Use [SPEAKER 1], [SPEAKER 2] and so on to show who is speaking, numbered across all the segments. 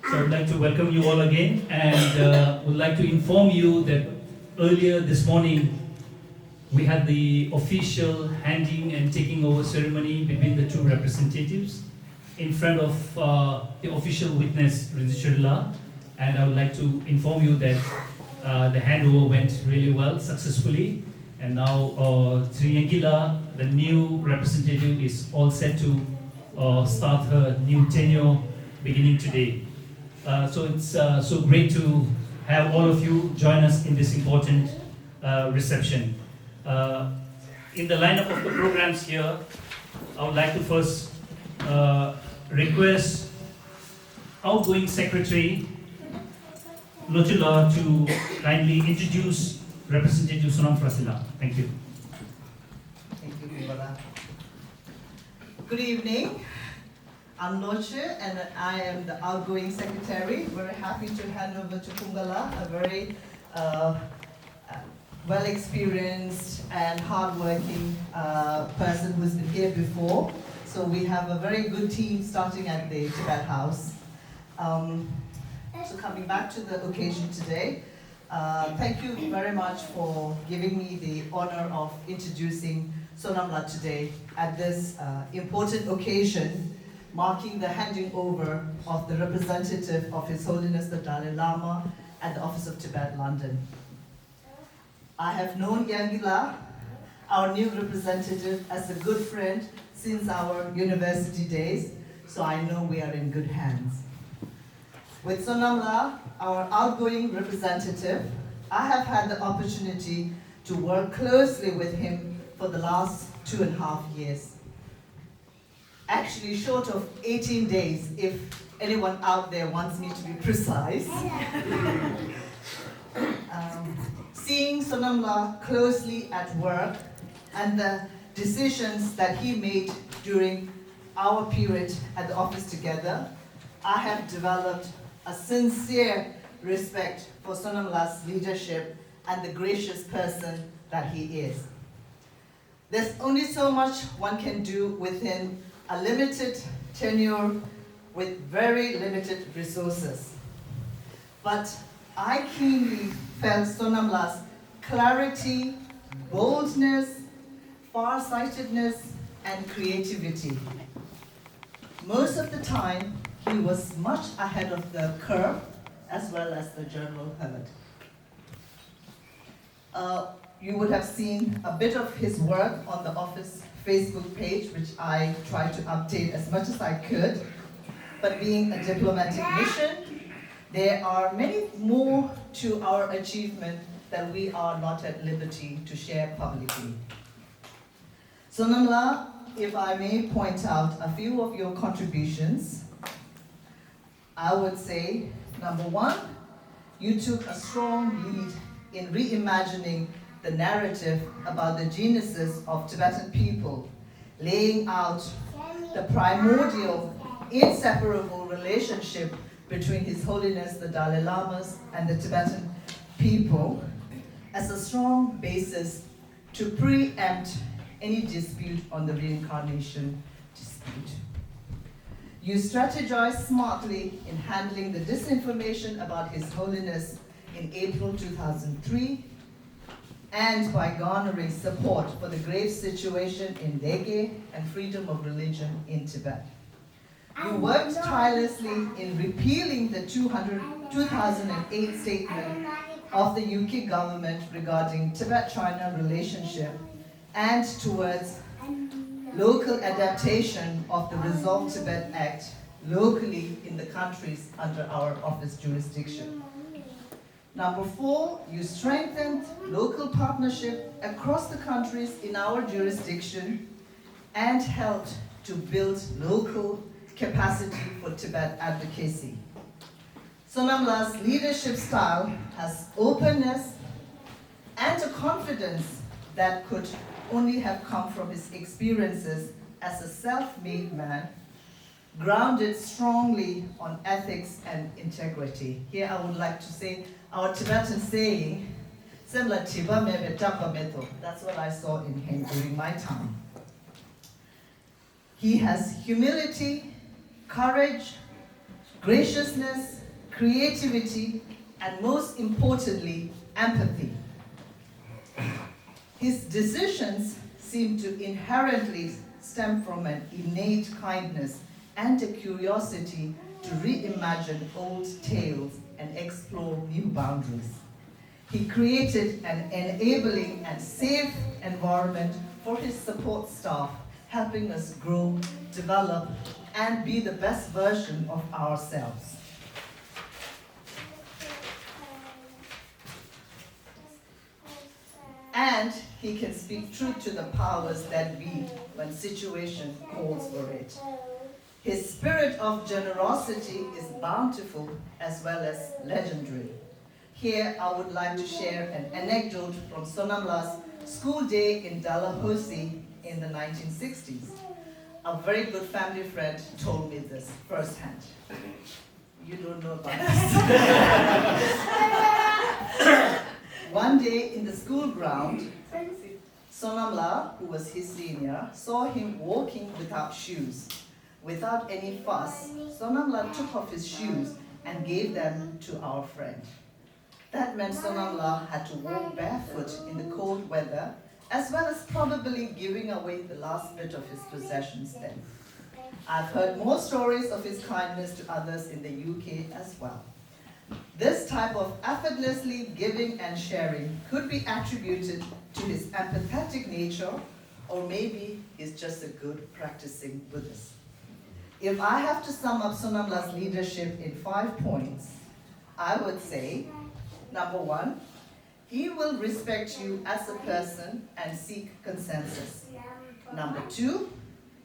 [SPEAKER 1] So I'd like to welcome you all again and would like to inform you that earlier this morning we had the official handing and taking over ceremony between the two representatives in front of the official witness, Rinzishullah. And I would like to inform you that the handover went really well, successfully. And now Sri Yangila, the new representative, is all set to start her new tenure beginning today. So it's so great to have all of you join us in this important reception. In the lineup of the programs here, I would like to first request outgoing Secretary Lotula to kindly introduce Representative Sonam Frasila. Thank you.
[SPEAKER 2] Thank you, Kumbala. Good evening. I'm Loche and I am the outgoing secretary. Very happy to hand over to Kumbala, a very well-experienced and hard-working person who's been here before. So we have a very good team starting at the Tibet House. So coming back to the occasion today, thank you very much for giving me the honor of introducing Sonamla today at this important occasion, marking the handing over of the representative of His Holiness the Dalai Lama at the Office of Tibet, London. I have known Yangila, our new representative, as a good friend since our university days, so I know we are in good hands. With Sonamla, our outgoing representative, I have had the opportunity to work closely with him for the last 2.5 years. Actually, short of 18 days, if anyone out there wants me to be precise. Seeing Sonamla closely at work and the decisions that he made during our period at the office together, I have developed a sincere respect for Sonamla's leadership and the gracious person that he is. There's only so much one can do within a limited tenure with very limited resources. But I keenly felt Sonamla's clarity, boldness, far-sightedness, and creativity. Most of the time, he was much ahead of the curve, as well as the general herd. You would have seen a bit of his work on the office Facebook page, which I tried to update as much as I could. But being a diplomatic mission, there are many more to our achievement that we are not at liberty to share publicly. Sonamla, if I may point out a few of your contributions, I would say, number one, you took a strong lead in reimagining the narrative about the genesis of Tibetan people, laying out the primordial, inseparable relationship between His Holiness the Dalai Lamas and the Tibetan people as a strong basis to preempt any dispute on the reincarnation dispute. You strategized smartly in handling the disinformation about His Holiness in April 2003, and by garnering support for the grave situation in Lege and freedom of religion in Tibet. You worked tirelessly in repealing the 2008 statement of the UK government regarding Tibet-China relationship and towards local adaptation of the Resolve Tibet Act locally in the countries under our office jurisdiction. Number four, you strengthened local partnership across the countries in our jurisdiction and helped to build local capacity for Tibet advocacy. Sonamla's leadership style has openness and a confidence that could only have come from his experiences as a self-made man, grounded strongly on ethics and integrity. Here I would like to say our Tibetan saying, similar to that's what I saw in him during my time. He has humility, courage, graciousness, creativity, and most importantly, empathy. His decisions seem to inherently stem from an innate kindness and a curiosity to reimagine old tales and explore new boundaries. He created an enabling and safe environment for his support staff, helping us grow, develop, and be the best version of ourselves. And he can speak truth to the powers that be when situation calls for it. His spirit of generosity is bountiful as well as legendary. Here I would like to share an anecdote from Sonamla's school day in Dalhousie in the 1960s. A very good family friend told me this firsthand. You don't know about this. One day in the school ground, Sonamla, who was his senior, saw him walking without shoes. Without any fuss, Sonamla took off his shoes and gave them to our friend. That meant Sonamla had to walk barefoot in the cold weather, as well as probably giving away the last bit of his possessions then. I've heard more stories of his kindness to others in the UK as well. This type of effortlessly giving and sharing could be attributed to his empathetic nature, or maybe he's just a good practicing Buddhist. If I have to sum up Sonamla's leadership in 5 points, I would say, number 1, he will respect you as a person and seek consensus. Number 2,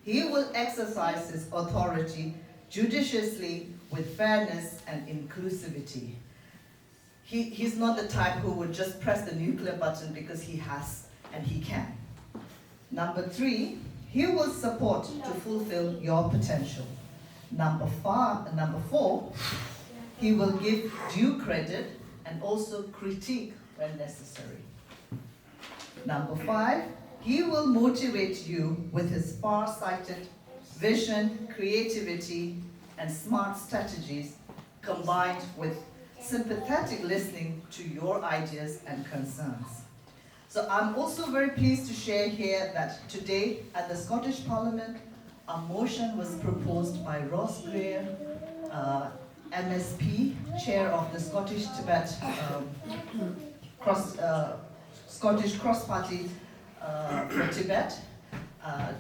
[SPEAKER 2] he will exercise his authority judiciously with fairness and inclusivity. He's not the type who would just press the nuclear button because he has and he can. Number 3, he will support to fulfill your potential. Number 4, he will give due credit and also critique when necessary. Number 5, he will motivate you with his far-sighted vision, creativity, and smart strategies combined with sympathetic listening to your ideas and concerns. So I'm also very pleased to share here that today at the Scottish Parliament, a motion was proposed by Ross Greer, MSP, Chair of the Scottish Tibet Scottish Cross-Party for Tibet,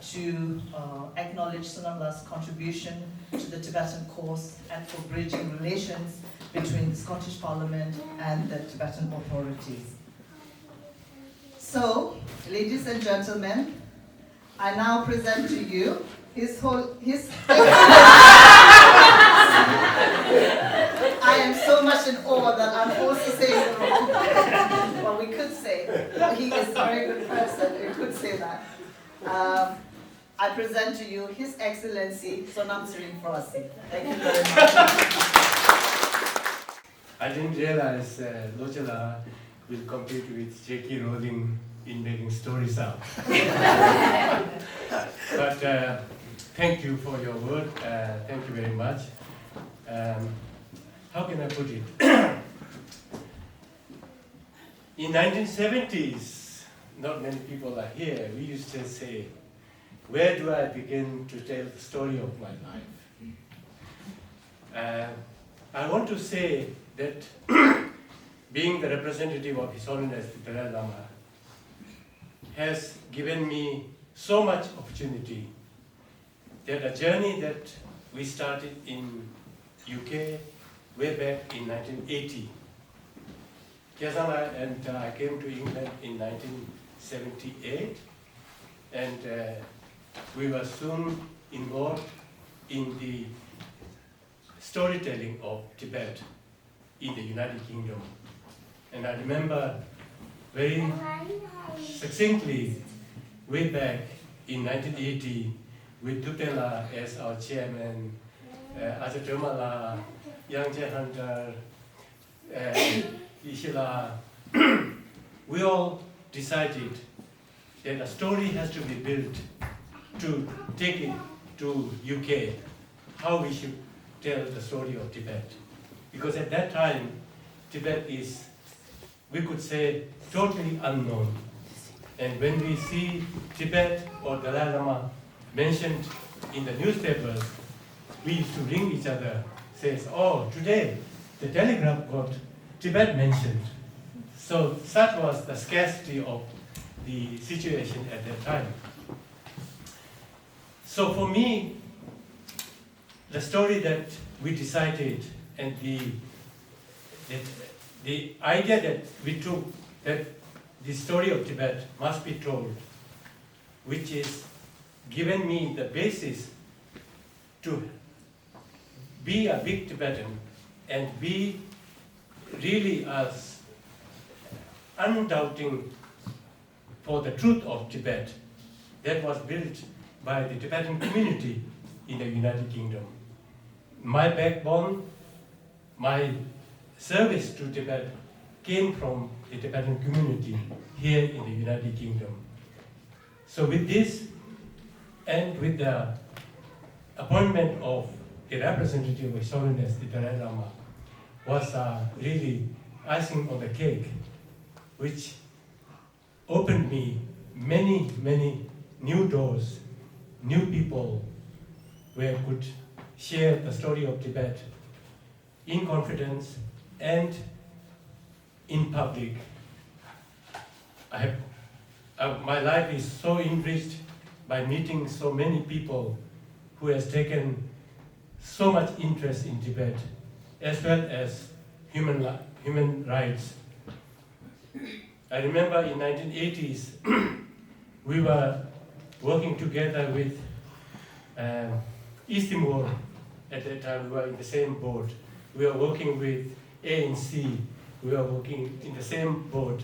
[SPEAKER 2] to acknowledge Sonamla's contribution to the Tibetan cause and for bridging relations between the Scottish Parliament and the Tibetan authorities. So, ladies and gentlemen, I now present to you his I am so much in awe that I'm forced to say it wrong. Well, we could say he is a very good person, we could say that. I present to you His Excellency Sonam Sringsapha. Thank you very much.
[SPEAKER 3] I didn't realize Lojala will compete with J.K. Rowling in making stories up. But thank you for your word. Thank you very much. How can I put it? In 1970s, not many people are here. We used to say, where do I begin to tell the story of my life? I want to say that being the representative of His Holiness the Dalai Lama has given me so much opportunity that a journey that we started in UK way back in 1980. Kiazana and I came to England in 1978, and we were soon involved in the storytelling of Tibet in the United Kingdom. And I remember very succinctly, way back in 1980, with Dutela as our chairman, Ajahn Tomala, Yang Hunter, Ishila, we all decided that a story has to be built to take it to UK, how we should tell the story of Tibet. Because at that time, Tibet is, we could say, totally unknown. And when we see Tibet or Dalai Lama mentioned in the newspapers, we used to ring each other, says, oh, today the Telegraph got Tibet mentioned. So such was the scarcity of the situation at that time. So for me, the story that we decided and the idea that we took, that the story of Tibet must be told, which is given me the basis to be a big Tibetan and be really as undoubting for the truth of Tibet that was built by the Tibetan community in the United Kingdom. My backbone, my service to Tibet came from the Tibetan community here in the United Kingdom. So with this, and with the appointment of the representative of His Holiness the Dalai Lama, was really icing on the cake, which opened me many, many new doors, new people where I could share the story of Tibet in confidence and in public. My life is so enriched by meeting so many people who has taken so much interest in Tibet, as well as human rights. I remember in 1980s, we were working together with East Timor. At that time, we were in the same boat. We were working with ANC. We were working in the same boat,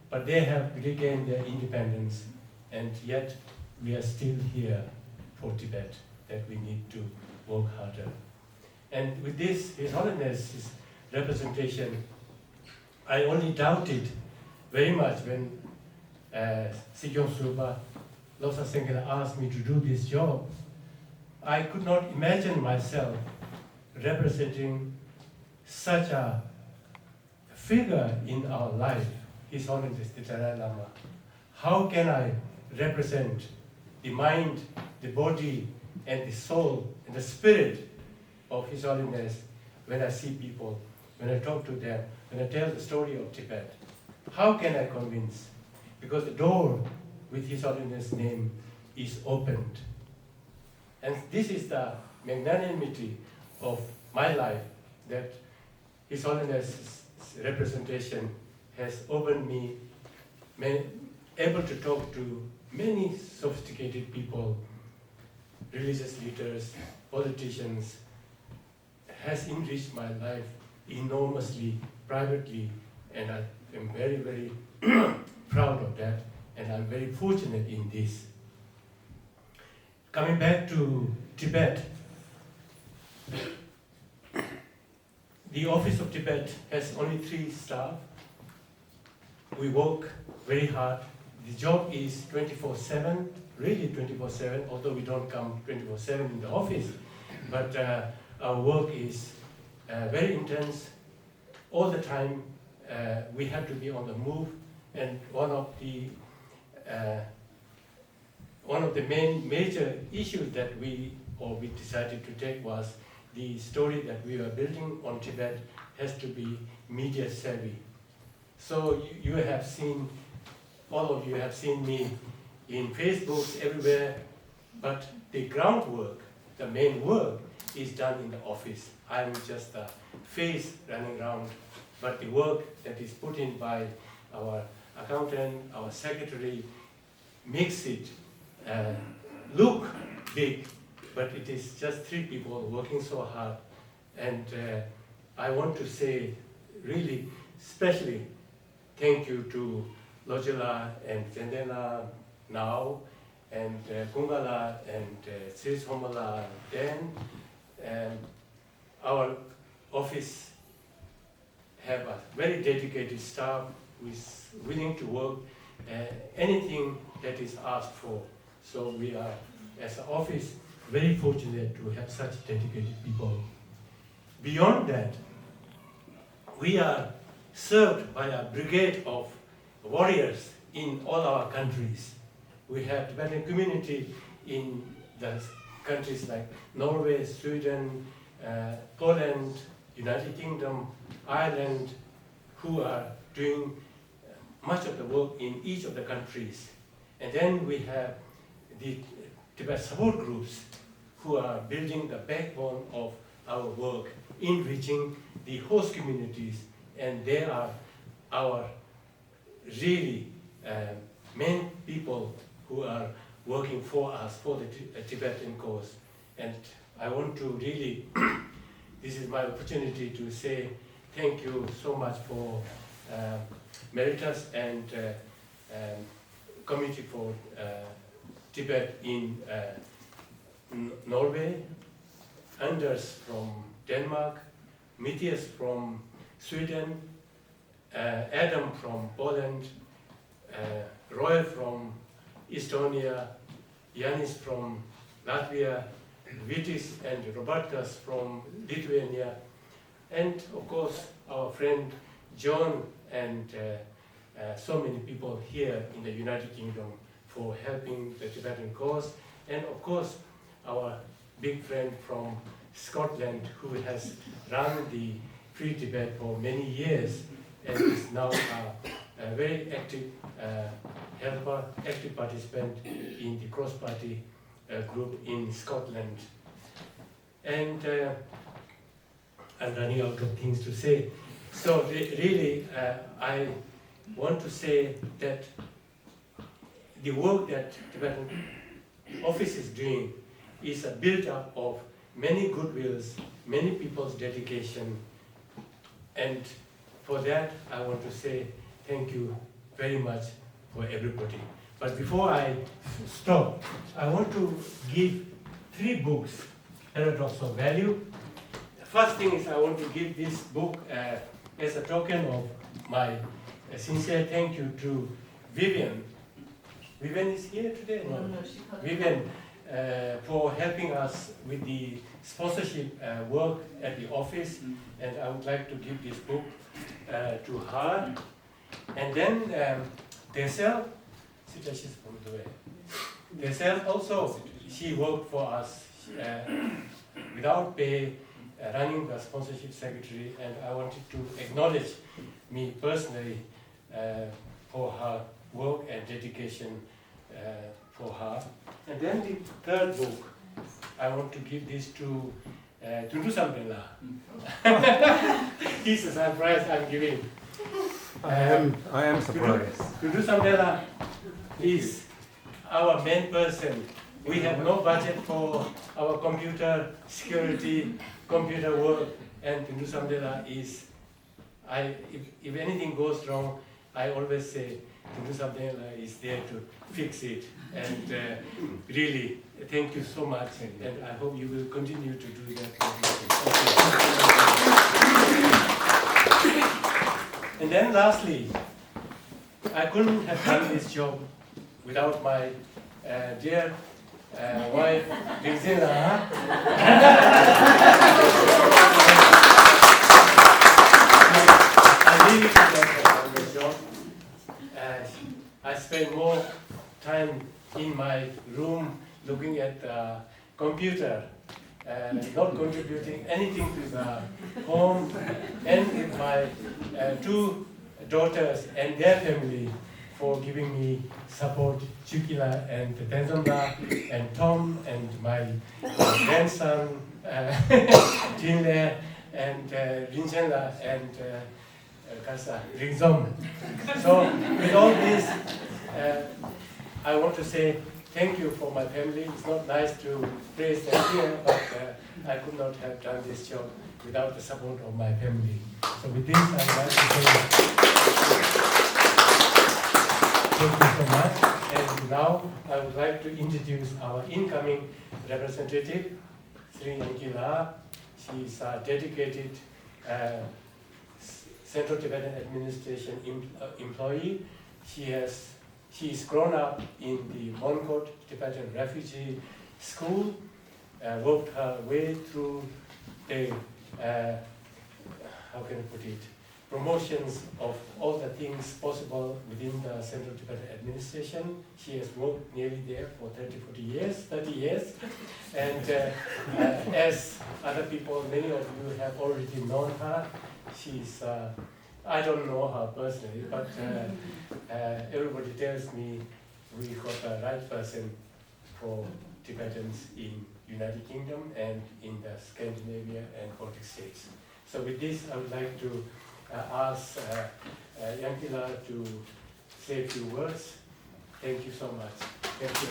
[SPEAKER 3] but they have regained their independence, and yet we are still here for Tibet, that we need to work harder. And with this, His Holiness's representation, I only doubted very much when Sikyong Suba Losar Sengkela asked me to do this job. I could not imagine myself representing such a figure in our life, His Holiness the Dalai Lama. How can I represent the mind, the body, and the soul, and the spirit of His Holiness when I see people, when I talk to them, when I tell the story of Tibet? How can I convince? Because the door with His Holiness' name is opened. And this is the magnanimity of my life, that His Holiness' representation has opened me, able to talk to many sophisticated people, religious leaders, politicians, has enriched my life enormously, privately, and I am very, very proud of that, and I'm very fortunate in this. Coming back to Tibet, the Office of Tibet has only 3 staff. We work very hard. The job is 24/7, really 24/7, although we don't come 24/7 in the office, but our work is very intense. All the time we have to be on the move, and one of the main major issues that we decided to take was the story that we were building on Tibet has to be media savvy. So you have seen, all of you have seen me in Facebook everywhere, but the groundwork, the main work is done in the office. I'm just a face running around, but the work that is put in by our accountant, our secretary, makes it look big, but it is just 3 people working so hard. And I want to say really, especially thank you to Lojela and Vendela now, and Kungala and Sris Homala then. Our office have a very dedicated staff who is willing to work anything that is asked for. So we are, as an office, very fortunate to have such dedicated people beyond that, we are served by a brigade of warriors in all our countries. We have Tibetan community in the countries like Norway, Sweden, Poland, United Kingdom, Ireland, who are doing much of the work in each of the countries. And then we have the Tibet support groups who are building the backbone of our work in reaching the host communities, and they are our really main people who are working for us, for the Tibetan cause. And I want to really, this is my opportunity to say thank you so much for Meritus and Committee for Tibet in Norway, Anders from Denmark, Matthias from Sweden, Adam from Poland, Roy from Estonia, Yanis from Latvia, Vitis and Robertas from Lithuania, and of course our friend John and so many people here in the United Kingdom for helping the Tibetan cause, and of course our big friend from Scotland who has run the Free Tibet for many years and is now a very active helper, active participant in the cross-party group in Scotland. And I'm running out of things to say. So really, I want to say that the work that Tibetan Office is doing is a build-up of many goodwills, many people's dedication, and for that I want to say thank you very much for everybody. But before I stop, I want to give 3 books, Paradox of Value. The first thing is I want to give this book as a token of my sincere thank you to Vivian. Vivian is here today? No, Vivian, for helping us with the sponsorship work at the office, and I would like to give this book to her. And then Desel, she's from the way. Desel also, she worked for us without pay, running the sponsorship secretary, and I wanted to acknowledge me personally for her work and dedication for her. And then the third book, I want to give this to Tundu Samdela. This is a surprise I'm giving.
[SPEAKER 4] I am surprised.
[SPEAKER 3] Tundu Samdela is our main person. We have no budget for our computer security, computer work, and Tundu Samdela is, if anything goes wrong, I always say Tundu Samdela is there to fix it. And really, thank you so much, and I hope you will continue to do that. And then lastly, I couldn't have done this job without my dear wife, Rizina. I really love this job. I spend more time in my room looking at the computer, not contributing anything to the home, and with my 2 daughters and their family for giving me support, Chukila and Tenzamba and Tom and my grandson, Jinle and Rinjela and Kasa Ringzom. So with all this, I want to say thank you for my family. It's not nice to praise them here, but I could not have done this job without the support of my family. So with this, I would like to say thank you so much. And now I would like to introduce our incoming representative, Sri Yankila. She is a dedicated Central Tibetan Administration employee. She is grown up in the Monkot Tibetan Refugee School, worked her way through the how can I put it, promotions of all the things possible within the Central Tibetan administration. She has worked nearly there for 30 years. And as other people, many of you have already known her. She's, I don't know her personally, but everybody tells me we got the right person for Tibetans in United Kingdom and in the Scandinavia and Baltic states. So with this, I would like to ask Yankila to say a few words. Thank you so much. Thank you.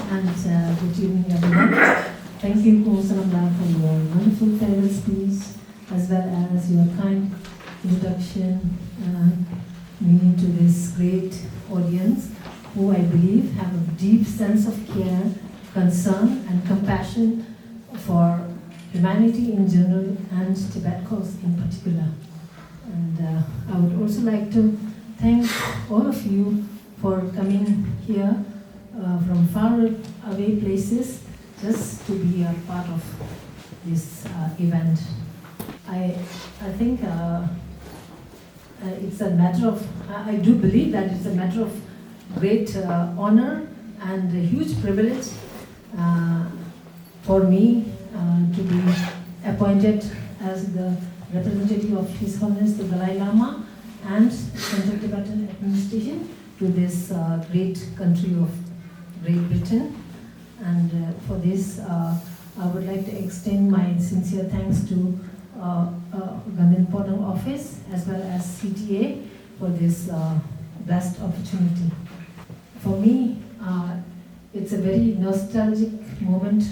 [SPEAKER 5] And good evening, everyone. Thank you, Khun Sanamla, for your wonderful farewell speech, as well as your kind introduction me to this great audience, who I believe have a deep sense of care, concern, and compassion for humanity in general and Tibet cause in particular. And I would also like to thank all of you for coming here from far away places just to be a part of this event. I think it's a matter of, I do believe that it's a matter of great honor and a huge privilege for me to be appointed as the representative of His Holiness the Dalai Lama and Central Tibetan Administration to this great country of Great Britain. And for this, I would like to extend my sincere thanks to Gandhin Podang Office as well as CTA for this blessed opportunity. For me, it's a very nostalgic moment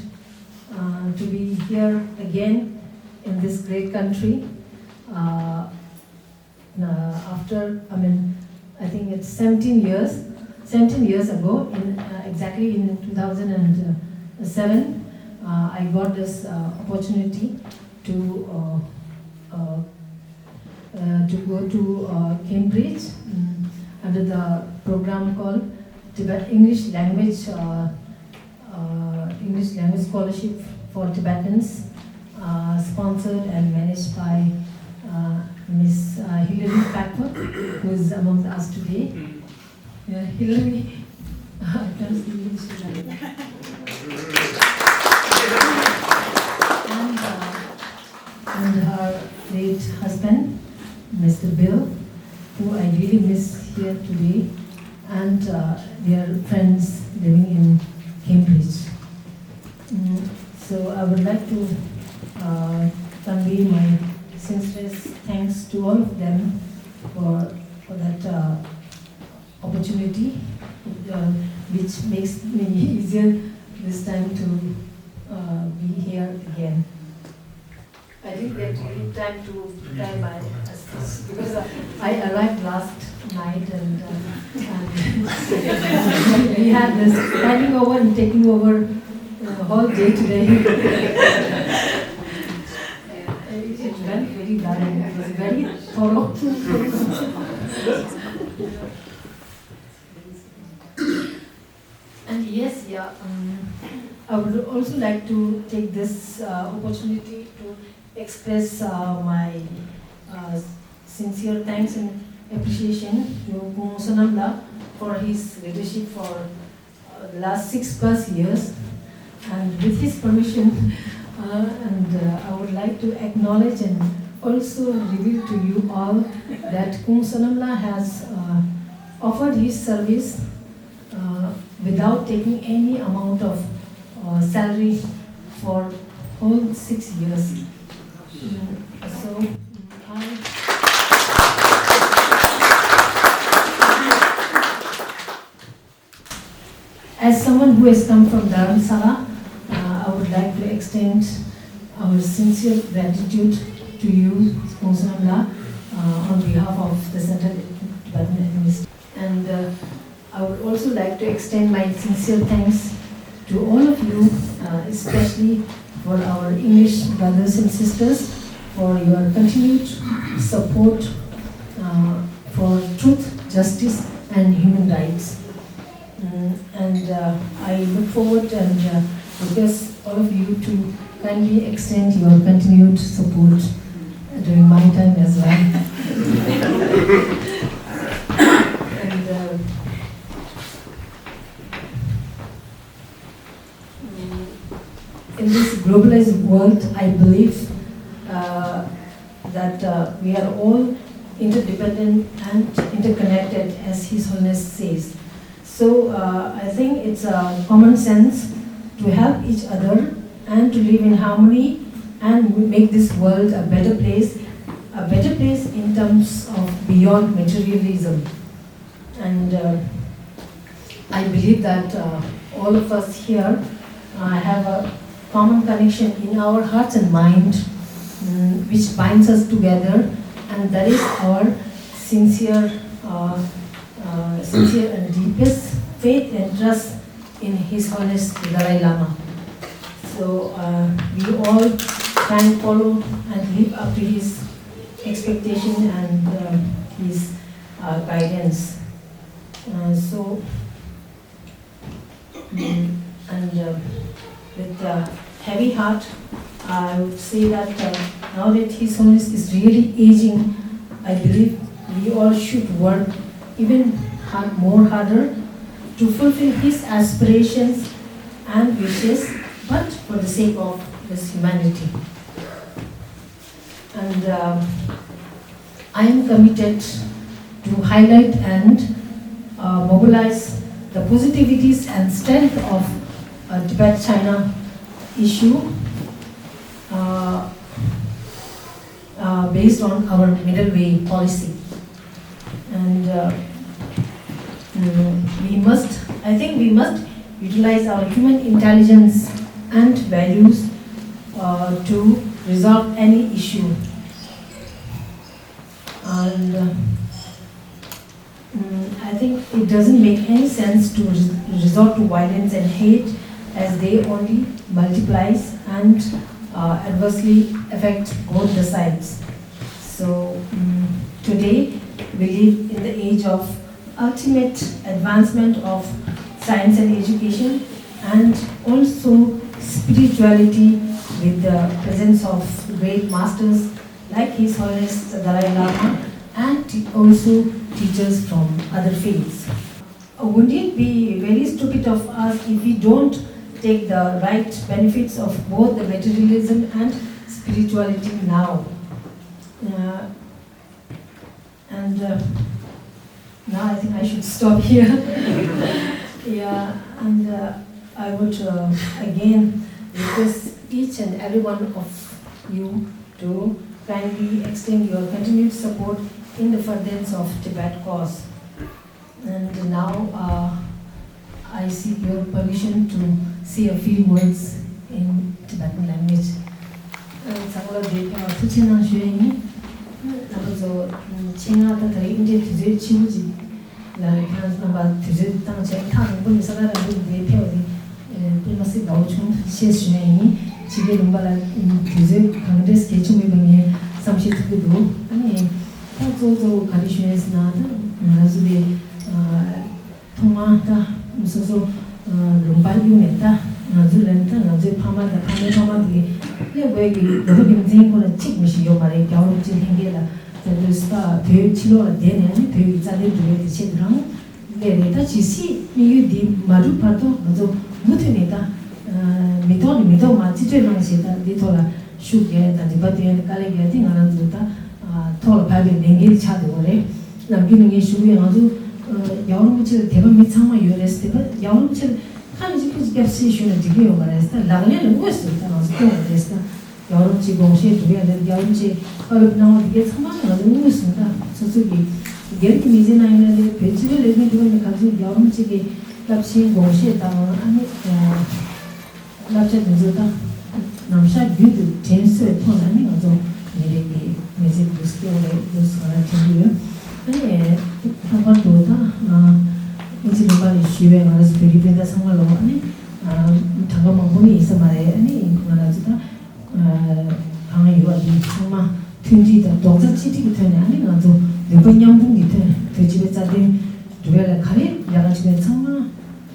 [SPEAKER 5] to be here again in this great country. After, I think it's 17 years ago, exactly in 2007, I got this opportunity to go to Cambridge under the program called Tibet English Language Scholarship for Tibetans, sponsored and managed by Miss Hilary Packwood, who is among us today. Hilary, I can't speak English. And her late husband, Mr. Bill, who I really miss here today, and their friends living in Cambridge. So I would like to convey my sincerest thanks to all of them for that opportunity, which makes me easier this time to be here again. I didn't get really time to prepare my speech because I arrived last night and we had this standing over and taking over the whole day today. It went very well and it was very thorough. And yes, I would also like to take this opportunity to express my sincere thanks and appreciation to Khun Sanamla for his leadership for the last 6+ years. And with his permission, I would like to acknowledge and also reveal to you all that Khun Sanamla has offered his service without taking any amount of salary for whole 6 years. So as someone who has come from Dharamsala, I would like to extend our sincere gratitude to you, Khun Sanamla, on behalf of the Central Tibetan Administration. And I would also like to extend my sincere thanks to all of you, especially for our English brothers and sisters, for your continued support for truth, justice, and human rights. And I look forward and request all of you to kindly extend your continued support during my time as well. And in this globalized world, I believe that we are all interdependent and interconnected, as His Holiness says. So I think it's a common sense to help each other and to live in harmony and make this world a better place in terms of beyond materialism. And I believe that all of us here have a common connection in our hearts and mind, which binds us together, and that is our sincere and deepest faith and trust in His Holiness the Dalai Lama. So we all try and follow and live up to his expectation and his guidance. With a heavy heart, I would say that now that His Holiness is really aging, I believe we all should work even harder to fulfill his aspirations and wishes, but for the sake of this humanity. And I am committed to highlight and mobilize the positivities and strength of Tibet-China issue based on our middle way policy. And I think we must utilize our human intelligence and values to resolve any issue. And I think it doesn't make any sense to resort to violence and hate, as they only multiplies and adversely affect both the sides. So today we live in the age of ultimate advancement of science and education, and also spirituality, with the presence of great masters like His Holiness the Dalai Lama, and also teachers from other faiths. Wouldn't it be very stupid of us if we don't take the right benefits of both the materialism and spirituality now? Now I think I should stop here. Yeah, and I would again request each and every one of you to kindly extend your continued support in the furtherance of Tibet cause. And now I seek your permission to say a few words in Tibetan language.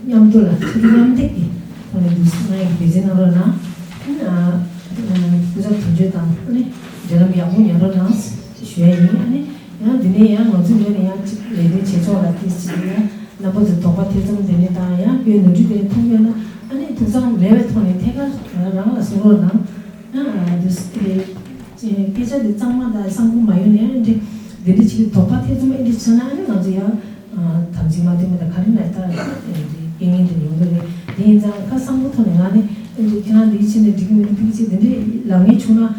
[SPEAKER 5] 냠돌라 냠데기 아니 무슨 비즈나로나 그저 tunju당 아니 제가 양문 여러나 쉐니 아니 야 드네야 어즈네야 레데 제조라 티스야 나보다 더 같은 데네다야 그 누지게 통면은 아니 두상 레베톤에 태가 라라 소로나 dus 계좌의 장마다 상품 마요네 이제 내리 지금 더 같은 에디션은 어디야 담지마데마다 가리나다 인인들 용도에 인자 가상부터 내가네 이제 지난 이치네 지금 비치 근데 라미 추나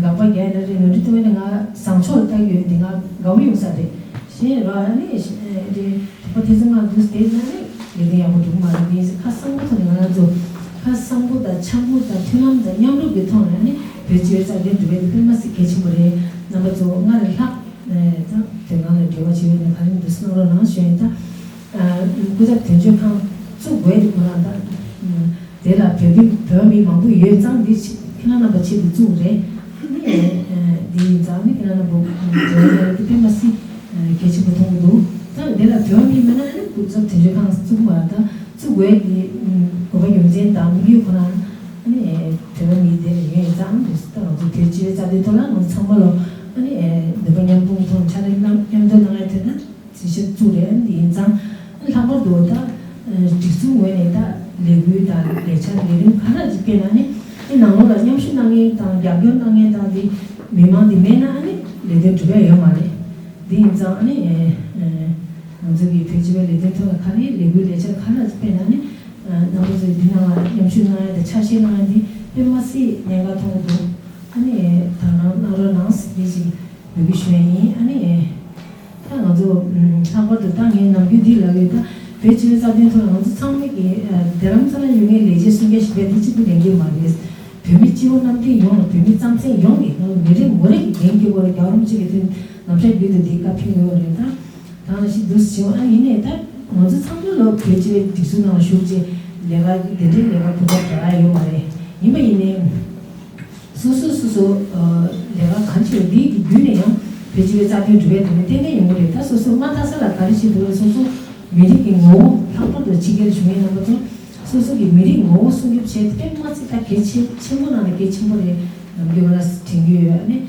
[SPEAKER 5] 가봐 게르르 노리도 내가 상처 타기 내가 가위 우사데 시라니 이제 포티즈마 두스데나네 이제 아무도 말이 가상부터 내가 저 가상보다 참보다 튀남다 냥로 비통하네 배지에서 된두에 끝마스 개침물에 나머지 나를 학 네, 대단한 대화 지원에 가는 무슨으로나 쉬다 그저 된주한 쭉 외를 보란다 내가 별이 망부 예장디 하나 같이 주래 네 장이 하나 뭐 저기 마시 개치 보통도 내가 별이면은 그저 된주한 쭉 와다 쭉 외기 거기 용진 담비 거나 아니 별이 되 예장 있어 그 개치에 자리도나 뭐 참말로 아니 내가 봉통 차례랑 염도 나갈 때는 지시 주례는 인장 한번도다 직수원에다 레뷰다 레차리는 하나 집게나니 이 나오라 냠신당에 당 야견당에 다디 미만디 메나 아니 레데 주게 요마네 디인장 아니 저기 페이지에 레데토가 가리 레뷰 레차 하나 집게나니 나머지 디나와 냠신당에 차시나디 페마시 내가 통도 아니 나로나스 디지 여기 쉐니 아니 타나도 상거도 땅에 남기디라게다 배치에 잡힌 아주 상맥이 대람사는 중에 레지 숨게 시베디지 된게 말이스 뱀이지원 남기 용 뱀이 짱짱 용이 내리 모래 갱게 거래 겨름지게 된 남자 비도 디카 피고래다 다시 두스지원 아니네다 아주 상물로 배치에 디수나 쇼지 내가 보다 잘아요 말에 이메이네 수수수수 내가 간치 리 뷰네요 배지에 잡힌 두개 되면 되게 용어를 다 소소 만나서라 가르치도록 소소 미리기 뭐 한번도 지게 중요한 것도 소소기 미리 뭐 숨깁 제 때마치 다 개치 침문하는 게 침문에 남겨라 튕겨야네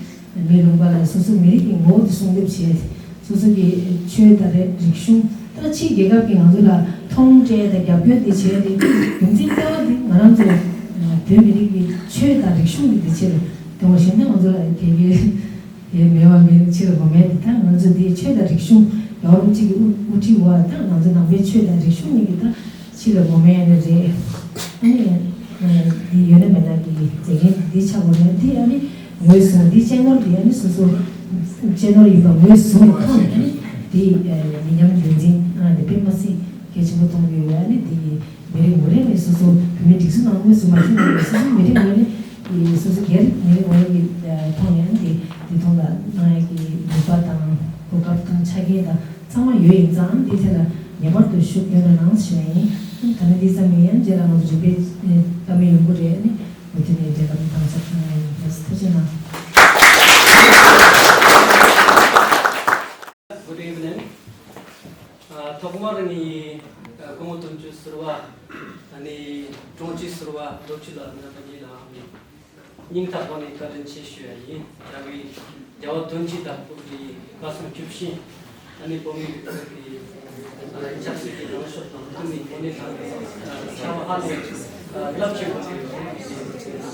[SPEAKER 5] 메롱바라 소소 미리기 뭐 숨깁 제 소소기 최다의 직중 같이 개가 비나도라 통제의 개별의 제의 용진자의 말한도 대미리기 최다 직중이 되지를 동시에는 어디라 이게 매와 매치를 보면 다 먼저 뒤 최다 직중 여러 지기 우티와 다 먼저 남의 최다 직중이기다 지를 보면 이제 아니 이 연애 만나기 되게 디차고는 디 아니 무슨 디 채널이 아니 소소 채널이 뭐 무슨 아니 디 미냥 된진 아니 페마시 개치부터 아니 디 मेरे मोरे में सोसो मैं Dixon नाम में सुमाची में सोसो मेरे मोरे ये सोसो गेर मेरे मोरे की थोंगे दी थोंगा नाय की बुपातां बुकातां छागेदा चामा युए एग्जाम दी थेला नेबर तो शुक योना नाम छेनी तने दी समेयन जेला मो जुबे तमे युगुरे ने मुझे जेला तां सकना है बस तुझना
[SPEAKER 6] Good evening. Tomorrow 공모돈 주스로와 아니 종지스로와 로치라는 분이나 닝타번에 가는 지슈야이 여기 여 돈지다 우리 가슴 줍시 아니 보미 그 자식이 나오셨던 분이 보내다 샤워하고 럽치고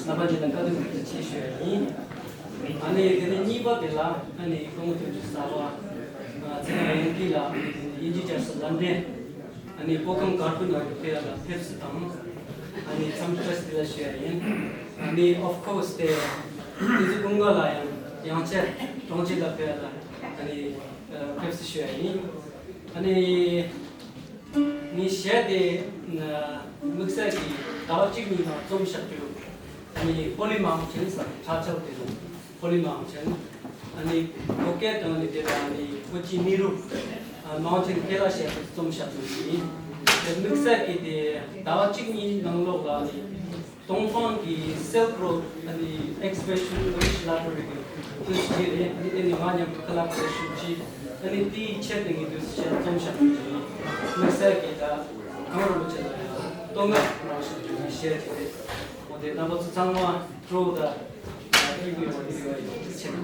[SPEAKER 6] 나머지는 가는 지슈야이 아니 근데 니바벨라 아니 공모돈 주스와 제가 얘기라 인지자스 런던 아니 보통 가르는 때가 펩스당 아니 참트스 빌라시아인 아니 of course 때 이제 공가라야 양체 정치다 배다 아니 펩스시아인 아니 니 셰데 믹사기 다와치기 좀 샷죠 아니 폴리마운틴 차차오데도 폴리마운틴 아니 오케 때문에 데가 아니 코치 미루 마운틴 케라시아 좀 샷죠 믹사기 다와치기 능력가 아니 동방기 셀프로 아니 엑스프레션 리시라토리 그 시기에 아니 영화냐 콜라보레이션지 아니 디 채팅이 좀 샷죠 믹사기다 kamu berjalan, tonga langsung juga share juga. Mode nama tu sama through the review or review channel.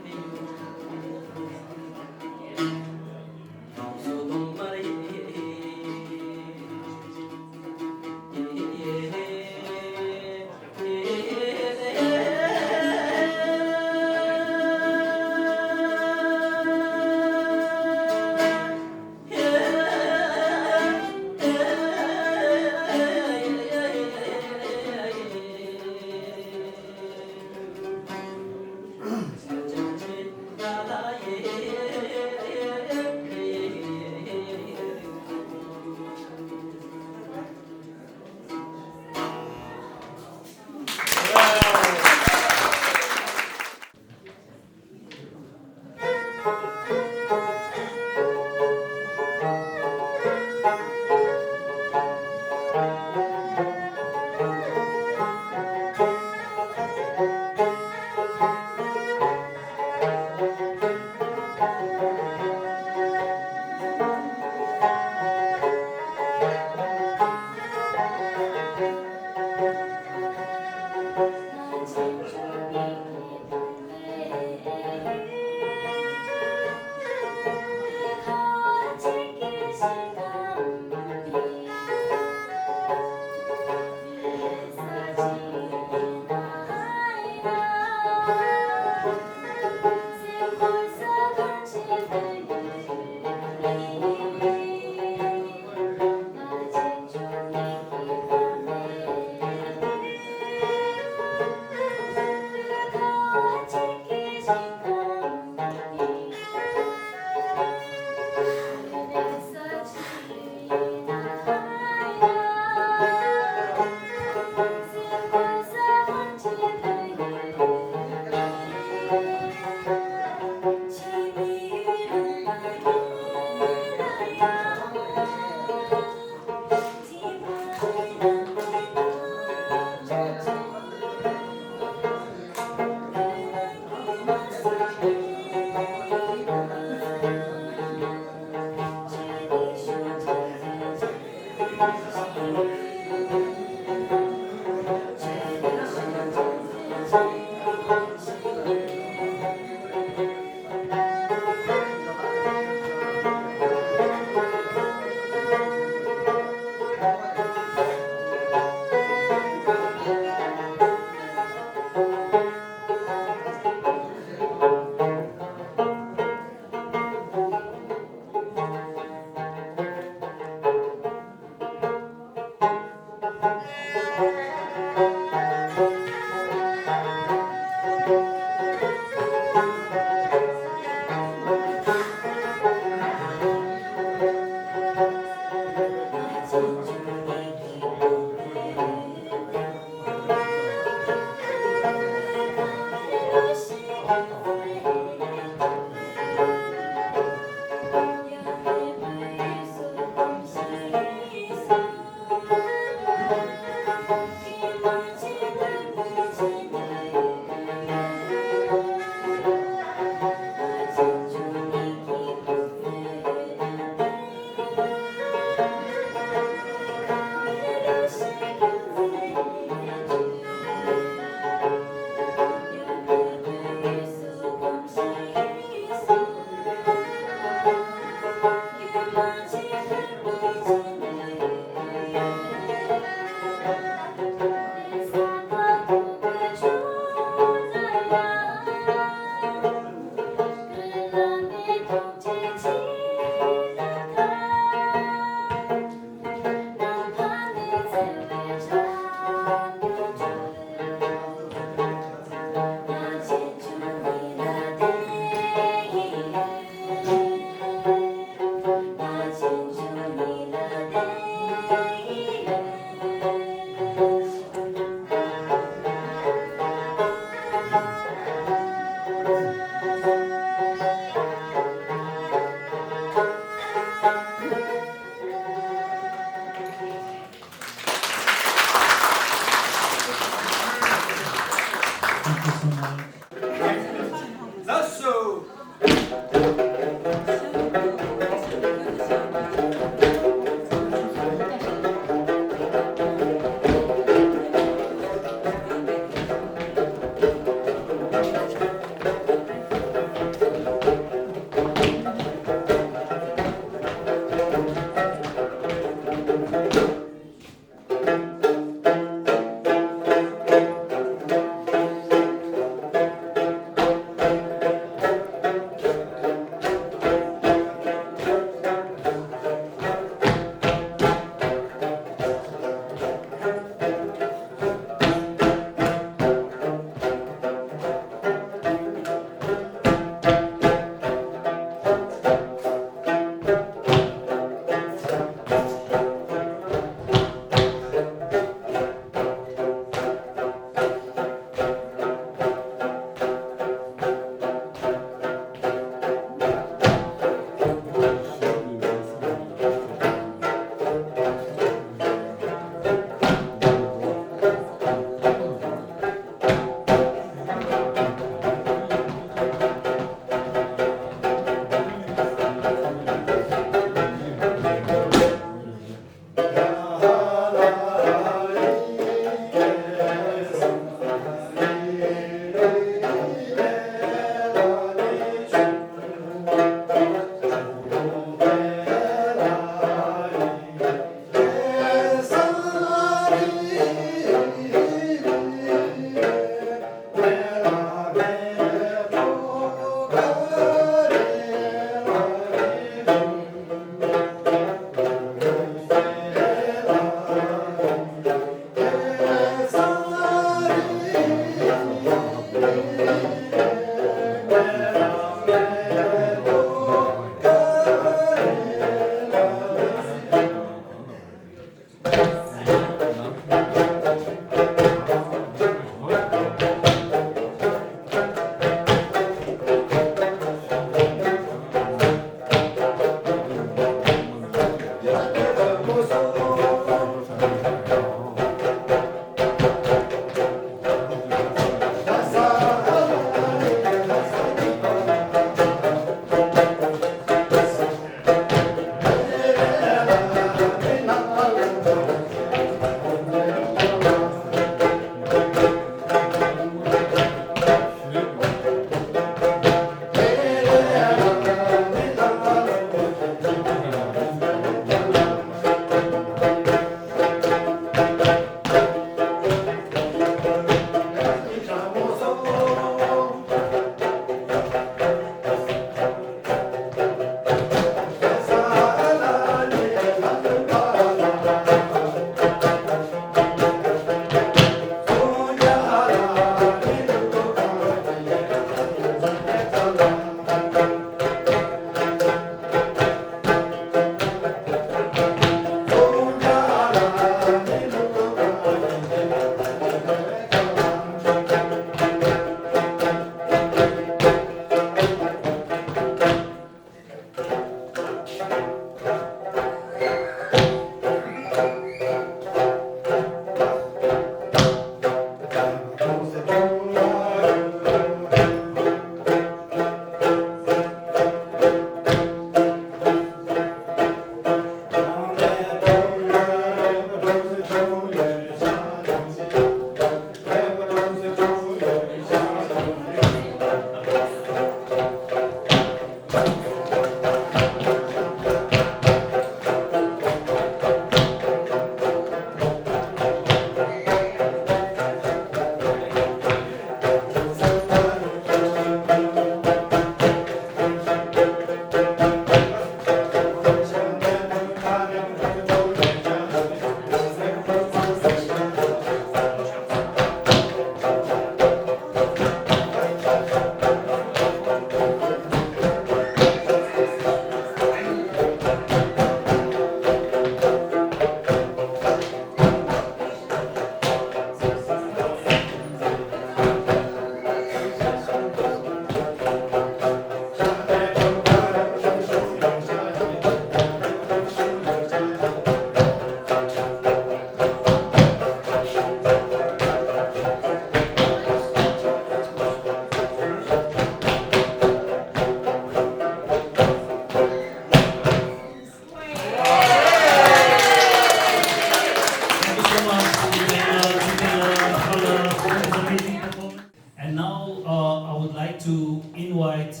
[SPEAKER 1] like to invite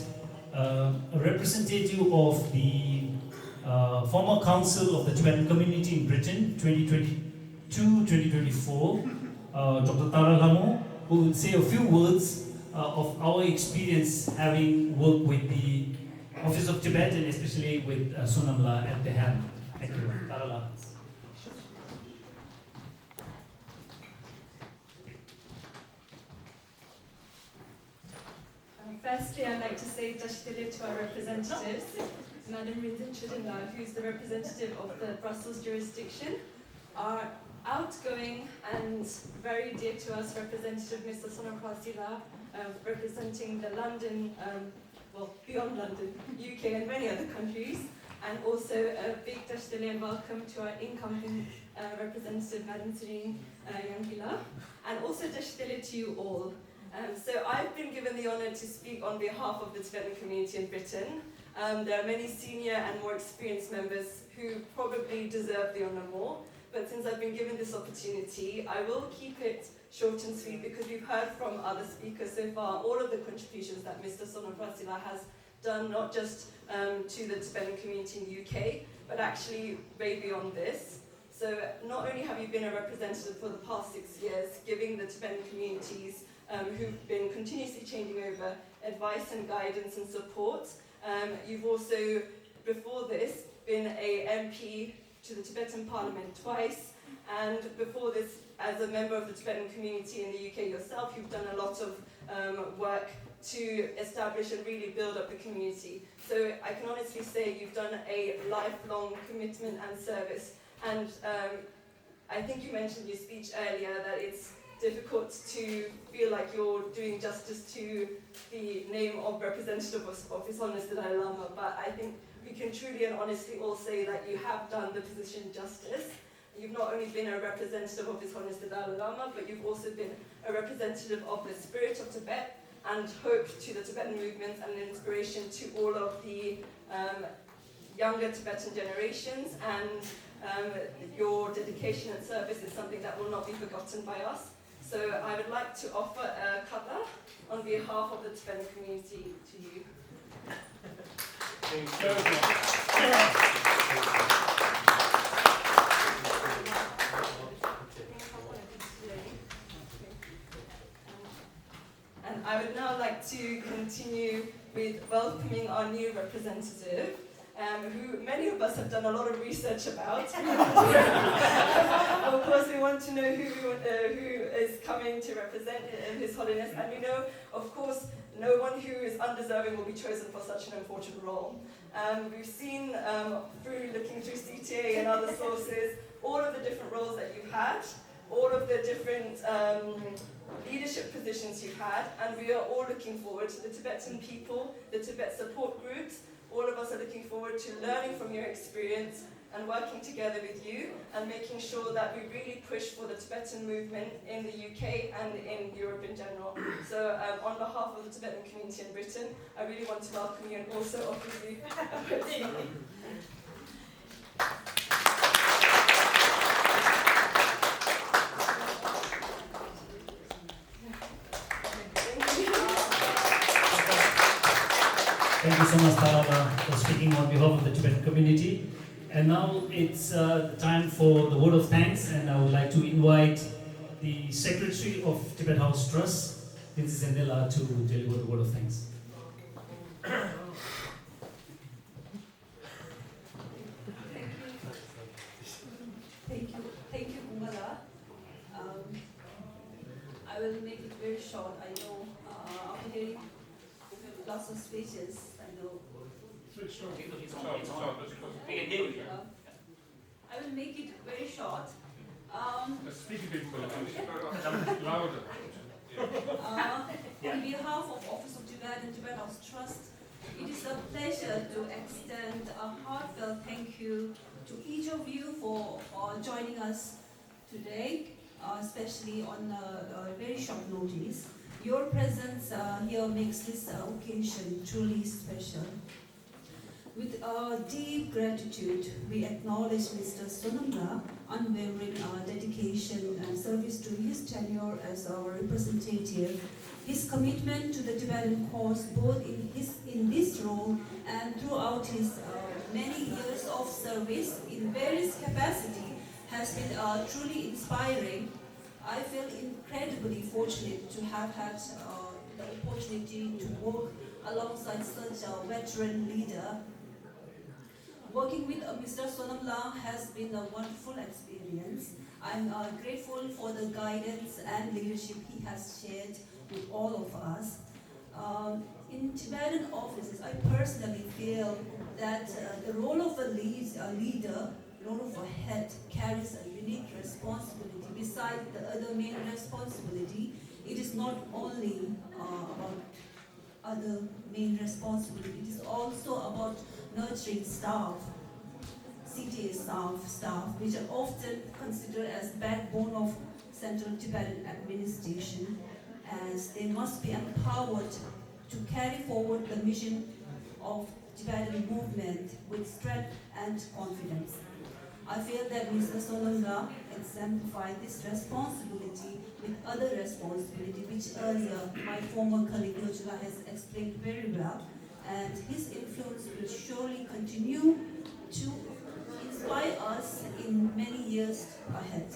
[SPEAKER 1] a representative of the former Council of the Tibetan Community in Britain, 2022-2024, Dr. Tara Lamo, who will say a few words of our experience having worked with the Office of Tibet and especially with Sonamla at the helm. Thank you, Tara Lamo.
[SPEAKER 7] Firstly, I'd like to say Dashdile to our representatives, Madam Rinzin Chudinla, who's the representative of the Brussels jurisdiction, our outgoing and very dear to us Representative Mr. Sonoprasila, representing the London, well, beyond London, UK and many other countries, and also a big Dashdile and welcome to our incoming representative, Madam Serene Yangila, and also Dashdile to you all. So I've been given the honour to speak on behalf of the Tibetan community in Britain. There are many senior and more experienced members who probably deserve the honour more, but since I've been given this opportunity, I will keep it short and sweet because we've heard from other speakers so far all of the contributions that Mr. Sonoprasila has done, not just to the Tibetan community in the UK, but actually way beyond this. So not only have you been a representative for the past 6 years, giving the Tibetan communities who've been continuously changing over advice and guidance and support. You've also, before this, been a MP to the Tibetan Parliament twice, and before this, as a member of the Tibetan community in the UK yourself, you've done a lot of work to establish and really build up the community. So I can honestly say you've done a lifelong commitment and service, and I think you mentioned in your speech earlier that it's difficult to feel like you're doing justice to the name of representative of His Holiness the Dalai Lama, but I think we can truly and honestly all say that you have done the position justice. You've not only been a representative of His Holiness the Dalai Lama, but you've also been a representative of the spirit of Tibet and hope to the Tibetan movement and an inspiration to all of the younger Tibetan generations, and your dedication and service is something that will not be forgotten by us. So I would like to offer a kata on behalf of the Tibetan community to you.
[SPEAKER 3] Thank you.
[SPEAKER 7] And I would now like to continue with welcoming our new representative, who many of us have done a lot of research about. Of course, we want to know who is coming to represent His Holiness, and we know, of course, no one who is undeserving will be chosen for such an important role. We've seen, through looking through CTA and other sources, all of the different roles that you've had, all of the different leadership positions you've had, and we are all looking forward to the Tibetan people, the Tibet support groups. All of us are looking forward to learning from your experience and working together with you and making sure that we really push for the Tibetan movement in the UK and in Europe in general. So on behalf of the Tibetan community in Britain, I really want to welcome you and also offer you a blessing.
[SPEAKER 1] Thank you so much, Tara, for speaking on behalf of the Tibetan community. And now it's the time for the word of thanks, and I would like to invite the Secretary of Tibet House Trust, Princess Zendela, to deliver the word of thanks.
[SPEAKER 8] Thank you, Kumala. I will make it very short. I know after hearing lots of speeches, I know. I will make it very short.
[SPEAKER 4] Speak a bit louder.
[SPEAKER 8] On behalf of Office of Tibet and Tibet House Trust, it is a pleasure to extend a heartfelt thank you to each of you for joining us today, especially on a very short notice. Your presence here makes this occasion truly special. With deep gratitude, we acknowledge Mr. Sonamla unwavering dedication and service to his tenure as our representative his commitment to the Tibetan cause, both in this role and throughout his many years of service in various capacity, has been truly inspiring. I feel incredibly fortunate to have had the opportunity to work alongside such a veteran leader. Working with Mr. Sonamla has been a wonderful experience. I'm grateful for the guidance and leadership he has shared with all of us. In Tibetan offices, I personally feel that the role of a leader, role of a head, carries a unique responsibility. Besides the other main responsibility, it is not only about other main responsibility, it is also about nurturing staff, CTA staff, which are often considered as backbone of Central Tibetan administration, as they must be empowered to carry forward the mission of Tibetan movement with strength and confidence. I feel that Mr. Sonamla exemplified this responsibility with other responsibility, which earlier my former colleague Rojula has explained very well, and his influence will surely continue to inspire us in many years ahead.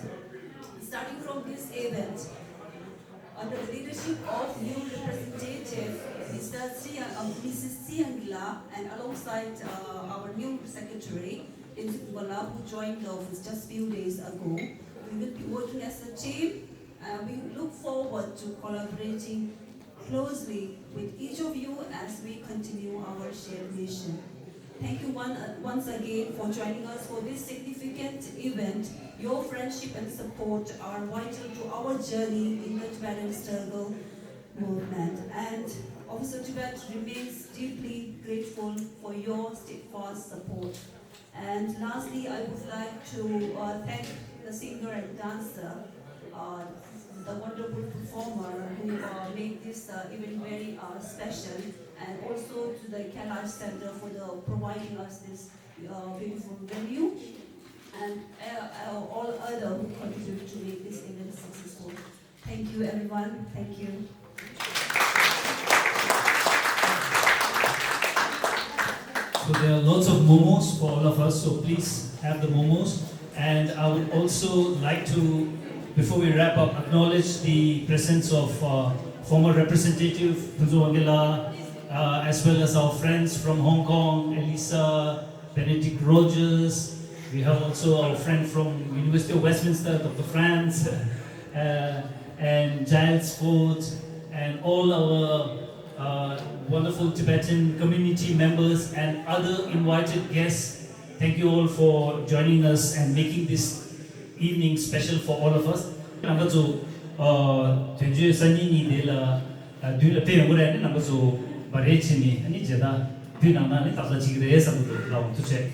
[SPEAKER 8] Starting from this event, under the leadership of new representative Mrs. Siangla, and alongside our new secretary, Inzukubala, who joined the office just few days ago, we will be working as a team. We look forward to collaborating closely with each of you as we continue our shared mission. Thank you once again for joining us for this significant event. Your friendship and support are vital to our journey in the Tibetan struggle movement. And Officer Tibet remains deeply grateful for your steadfast support. And lastly, I would like to thank the singer and dancer, the wonderful performer who made this event very special, and also to the Kailash Center for providing us this beautiful venue, and all other who contributed to make this event successful. Thank you, everyone. Thank you.
[SPEAKER 1] So there are lots of momos for all of us, so please have the momos. And I would also like to, before we wrap up, acknowledge the presence of former Representative Punzo Wangela, as well as our friends from Hong Kong, Elisa, Benedict Rogers. We have also our friend from University of Westminster, Dr. Franz, and Giles Ford, and all our wonderful Tibetan community members and other invited guests. Thank you all for joining us and making this evening special for all of us. Number two, Tenju Sani ni dela do the pay and number two, but it's me, and it's that do not know if that's a chigre, some to check.